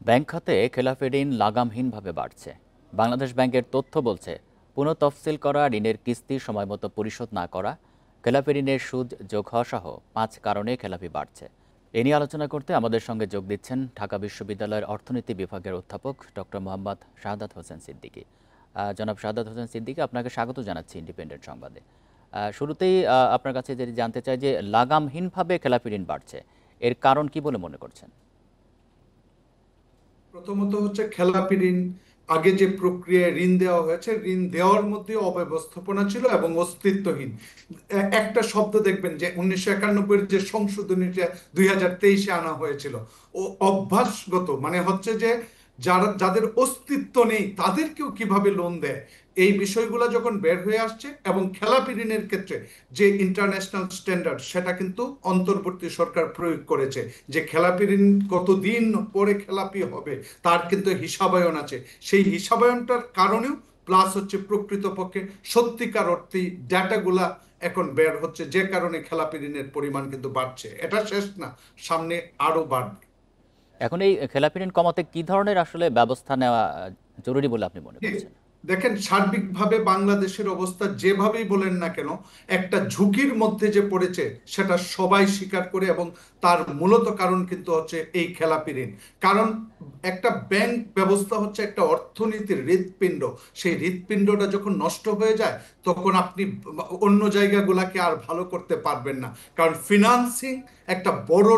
Bank খাতে খেলাপি ঋণ লাগামহীনভাবে বাড়ছে। বাংলাদেশ ব্যাংকের তথ্য বলছে, পুনঃতফসিল করা ঋণের কিস্তি সময়মতো পরিশোধ না করা, খেলাপি ঋণের সুদ যোগ হওয়া সহ ৫ কারণে খেলাপি বাড়ছে। এ নিয়ে আলোচনা করতে আমাদের সঙ্গে যোগ দিচ্ছেন ঢাকা বিশ্ববিদ্যালয়ের অর্থনীতি বিভাগের অধ্যাপক ডক্টর মোহাম্মদ শাহাদাত হোসেন সিদ্দিকী। জনাব শাহাদাত হোসেন সিদ্দিকী, আপনাকে স্বাগত জানাচ্ছি ইন্ডিপেন্ডেন্ট সংবাদে। শুরুতেই আপনার কাছে যদি জানতে চাই যে লাগামহীনভাবে খেলাপি ঋণ বাড়ছে, এর কারণ কি বলে মনে করছেন? প্রথমত হচ্ছে খেলাপি ঋণ। আগে যে প্রক্রিয়ায় ঋণ দেওয়া হয়েছে, ঋণ দেওয়ার মধ্যে অব্যবস্থাপনা ছিল এবং অস্তিত্বহীন। একটা শব্দ দেখবেন যে 1991 যে সংশোধনীটা 2023-এ আনা হয়েছিল, ও অভ্যাসগত, মানে হচ্ছে যে যাদের অস্তিত্ব নেই তাদেরকেও কিভাবে লোন দেয়, এই বিষয়গুলো যখন বের হয়ে আসছে এবং খেলাপি ঋণের ক্ষেত্রে যে ইন্টারন্যাশনাল স্ট্যান্ডার্ড সেটা কিন্তু অন্তর্বর্তী সরকার প্রয়োগ করেছে, যে খেলাপি ঋণ কতদিন পরে খেলাপি হবে তার কিন্তু হিসাবায়ন আছে। সেই হিসাবায়নটার কারণেও প্লাস হচ্ছে প্রকৃতপক্ষে সত্যিকার অর্থে ডেটাগুলা এখন বের হচ্ছে, যে কারণে খেলাপি ঋণের পরিমাণ কিন্তু বাড়ছে। এটা শেষ না, সামনে আরো বাড়বে। এখন এই খেলাপি ঋণ কমাতে কি ধরনের আসলে ব্যবস্থা নেওয়া জরুরি বলে আপনি মনে করছেন? দেখেন, সার্বিকভাবে বাংলাদেশের অবস্থা যেভাবেই বলেন না কেন, একটা ঝুঁকির মধ্যে যে পড়েছে সেটা সবাই স্বীকার করে, এবং তার মূলত কারণ কিন্তু হচ্ছে এই খেলাপি ঋণ। কারণ একটা ব্যাংক ব্যবস্থা হচ্ছে একটা অর্থনীতির হৃৎপিণ্ড। সেই হৃৎপিণ্ডটা যখন নষ্ট হয়ে যায় তখন আপনি অন্য জায়গাগুলাকে আর ভালো করতে পারবেন না, কারণ ফিনান্সিং একটা বড়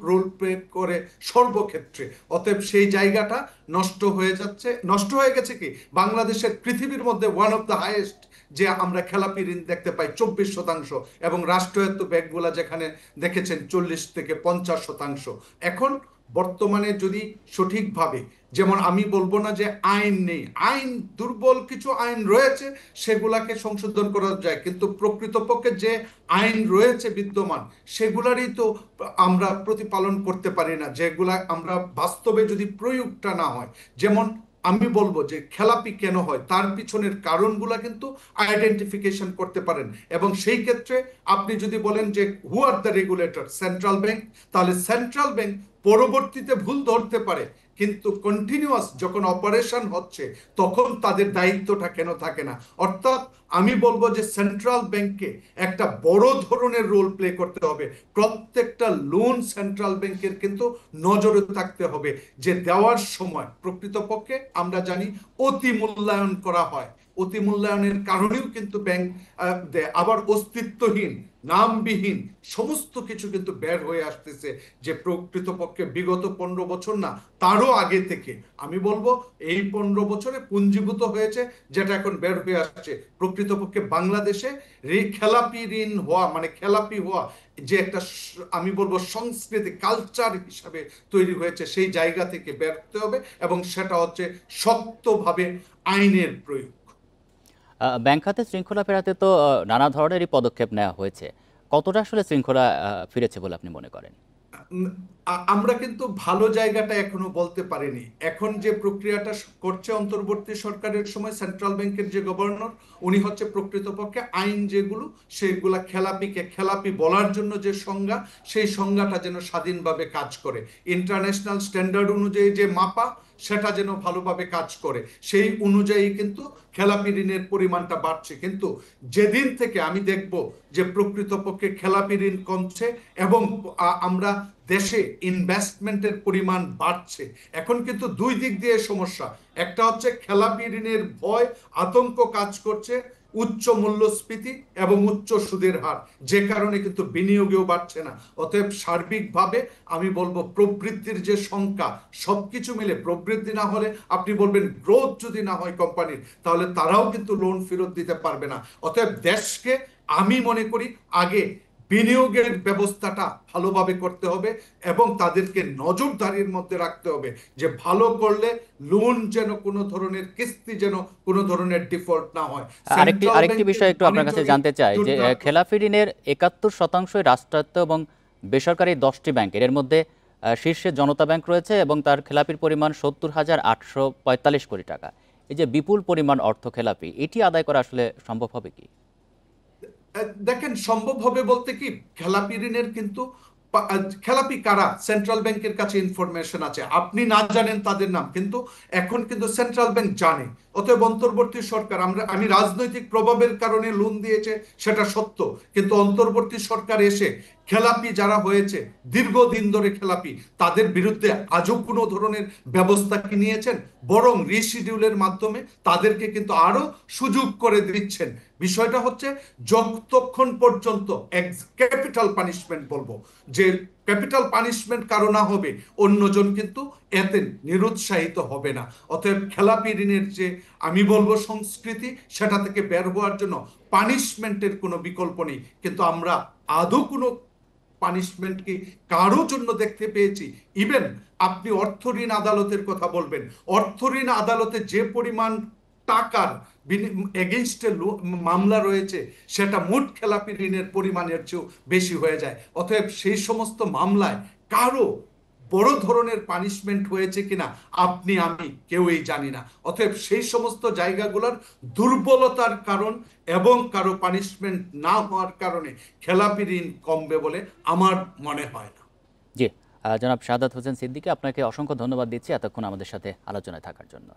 রোল প্লে করে সর্বক্ষেত্রে। অতএব সেই জায়গাটা নষ্ট হয়ে যাচ্ছে, নষ্ট হয়ে গেছে। কি, বাংলাদেশের পৃথিবীর মধ্যে ওয়ান অফ দ্য হাইয়েস্ট যে আমরা খেলাপি ঋণ দেখতে পাই 24%, এবং রাষ্ট্রায়ত্ত ব্যাংকগুলা যেখানে দেখেছেন 40 থেকে 50%। এখন বর্তমানে যদি সঠিকভাবে, যেমন আমি বলবো না যে আইন নেই, আইন দুর্বল কিছু আইন রয়েছে, সেগুলাকে সংশোধন করা যায়, কিন্তু প্রকৃতপক্ষে যে আইন রয়েছে বিদ্যমান সেগুলারই তো আমরা প্রতিপালন করতে পারি না, যেগুলা আমরা বাস্তবে যদি প্রয়োগটা না হয়। যেমন আমি বলবো যে খেলাপি কেন হয় তার পিছনের কারণগুলা কিন্তু আইডেন্টিফিকেশন করতে পারেন, এবং সেই ক্ষেত্রে আপনি যদি বলেন যে who are the regulator, central bank, তাহলে সেন্ট্রাল ব্যাংক পরবর্তীতে ভুল ধরতে পারে, কিন্তু কন্টিনিউয়াস যখন অপারেশন হচ্ছে তখন তাদের দায়িত্বটা কেন থাকে না? অর্থাৎ আমি বলবো যে সেন্ট্রাল ব্যাংককে একটা বড় ধরনের রোল প্লে করতে হবে। প্রত্যেকটা লোন সেন্ট্রাল ব্যাংকের কিন্তু নজরে থাকতে হবে, যে দেওয়ার সময় প্রকৃতপক্ষে আমরা জানি অতি মূল্যায়ন করা হয়। অতি মূল্যায়নের কারণেও কিন্তু ব্যাংক দেয়। আবার অস্তিত্বহীন, নামবিহীন সমস্ত কিছু কিন্তু বের হয়ে আসতেছে, যে প্রকৃতপক্ষে বিগত 15 বছর না, তারও আগে থেকে আমি বলবো এই 15 বছরে পুঞ্জীভূত হয়েছে, যেটা এখন বের হয়ে আসছে। প্রকৃতপক্ষে বাংলাদেশে খেলাপি ঋণ হওয়া মানে খেলাপি হওয়া যে একটা আমি বলবো সংস্কৃতি কালচার হিসাবে তৈরি হয়েছে, সেই জায়গা থেকে বের হতে হবে, এবং সেটা হচ্ছে শক্তভাবে আইনের প্রয়োগ। ব্যাংক খাতে শৃঙ্খলা ফেরাতে তো নানা ধরনেরই পদক্ষেপ নেওয়া হয়েছে। কতটা আসলে শৃঙ্খলা ফিরেছে বলে আপনি মনে করেন? আমরা কিন্তু ভালো জায়গাটা এখনো বলতে পারিনি। এখন যে প্রক্রিয়াটা করছে অন্তর্বর্তী সরকারের সময় সেন্ট্রাল ব্যাংকের যে গভর্নর, উনি হচ্ছে প্রকৃতপক্ষে আইন যেগুলো সেগুলা খেলাপিকে খেলাপি বলার জন্য যে সংজ্ঞা, সেই সংজ্ঞাটা যেন স্বাধীনভাবে কাজ করে, ইন্টারন্যাশনাল স্ট্যান্ডার্ড অনুযায়ী যে মাপা সেটা যেন ভালোভাবে কাজ করে, সেই অনুযায়ী কিন্তু খেলাপি ঋণের পরিমাণটা বাড়ছে। কিন্তু যেদিন থেকে আমি দেখব যে প্রকৃতপক্ষে খেলাপি ঋণ কমছে এবং আমরা দেশে ইনভেস্টমেন্টের পরিমাণ বাড়ছে, এখন কিন্তু দুই দিক দিয়ে সমস্যা। একটা হচ্ছে খেলাপি ঋণের ভয়, আতঙ্ক কাজ করছে, উচ্চ মূল্যস্ফীতি এবং উচ্চ সুদের হার, যে কারণে কিন্তু বিনিয়োগেও বাড়ছে না। অতএব সার্বিকভাবে আমি বলবো প্রবৃদ্ধির যে সংখ্যা, সবকিছু মিলে প্রবৃদ্ধি না হলে, আপনি বলবেন গ্রোথ যদি না হয় কোম্পানির, তাহলে তারাও কিন্তু লোন ফেরত দিতে পারবে না। অতএব দেশকে আমি মনে করি আগে বিনিয়োগের ব্যবস্থাটা ভালোভাবে করতে হবে, এবং তাদেরকে নজরদারির মধ্যে রাখতে হবে, যে ভালো করলে লোন যেন কোনো ধরনের কিস্তি যেন কোনো ধরনের ডিফল্ট না হয়। আরেকটি সেন্ট্রাল আরেকটি ব্যাংকের বিষয় একটু আপনার কাছে মনিটরিং জানতে চাই যে খেলাপি ঋণের ৭১% রাষ্ট্রায়ত্ত এবং বেসরকারি 10টি ব্যাংকের, এর মধ্যে শীর্ষে জনতা ব্যাংক রয়েছে এবং তার খেলাপির পরিমাণ ৭০,৮৪৫ কোটি টাকা। এই যে বিপুল পরিমাণ অর্থ খেলাপি, এটি আদায় করা আসলে সম্ভব হবে কি? দেখেন, সম্ভব হবে বলতে কি, খেলাপি ঋণের কিন্তু খেলাপি কারা সেন্ট্রাল ব্যাংকের কাছে ইনফরমেশন আছে, আপনি না জানেন তাদের নাম, কিন্তু এখন কিন্তু সেন্ট্রাল ব্যাংক জানে। অতএব অন্তর্বর্তী সরকার, আমি রাজনৈতিক প্রভাবের কারণে লোন দিয়েছে সেটা সত্য, কিন্তু অন্তর্বর্তী সরকার এসে খেলাপি যারা হয়েছে, দীর্ঘদিন ধরে খেলাপি, তাদের বিরুদ্ধে আজও কোনো ধরনের ব্যবস্থা কি নিয়েছেন? বরং রিশিডিউলের মাধ্যমে তাদেরকে কিন্তু আরো সুযোগ করে দিচ্ছেন। বিষয়টা হচ্ছে যতক্ষণ পর্যন্ত ক্যাপিটাল পানিশমেন্ট বলবো, যে ক্যাপিটাল পানিশমেন্ট কারো না হবে, অন্যজন কিন্তু এতে নিরুৎসাহিত হবে না। অতএব খেলাপি ঋণের যে আমি বলবো সংস্কৃতি, সেটা থেকে বের হওয়ার জন্য পানিশমেন্টের কোনো বিকল্প নেই। কিন্তু আমরা আদৌ কোনো পানিশমেন্ট কি কারোর জন্য দেখতে পেয়েছি? ইভেন আপনি অর্থ ঋণ আদালতের কথা বলবেন, অর্থ ঋণ আদালতে যে পরিমাণ টাকার এগেনস্টে মামলা রয়েছে, সেটা মোট খেলাপি ঋণের পরিমাণের চেয়েও বেশি হয়ে যায়। অতএব সেই সমস্ত মামলায় কারো বড় ধরনের পানিশমেন্ট হয়েছে কিনা আপনি আমি কেউই জানি না। অতএব সেই সমস্ত জায়গাগুলোর দুর্বলতার কারণ এবং কারো পানিশমেন্ট না হওয়ার কারণে খেলাপি ঋণ কমবে বলে আমার মনে হয় না। জি, জনাব শাহাদাত হোসেন সিদ্দিকী, আপনাকে অসংখ্য ধন্যবাদ দিচ্ছি এতক্ষণ আমাদের সাথে আলোচনায় থাকার জন্য।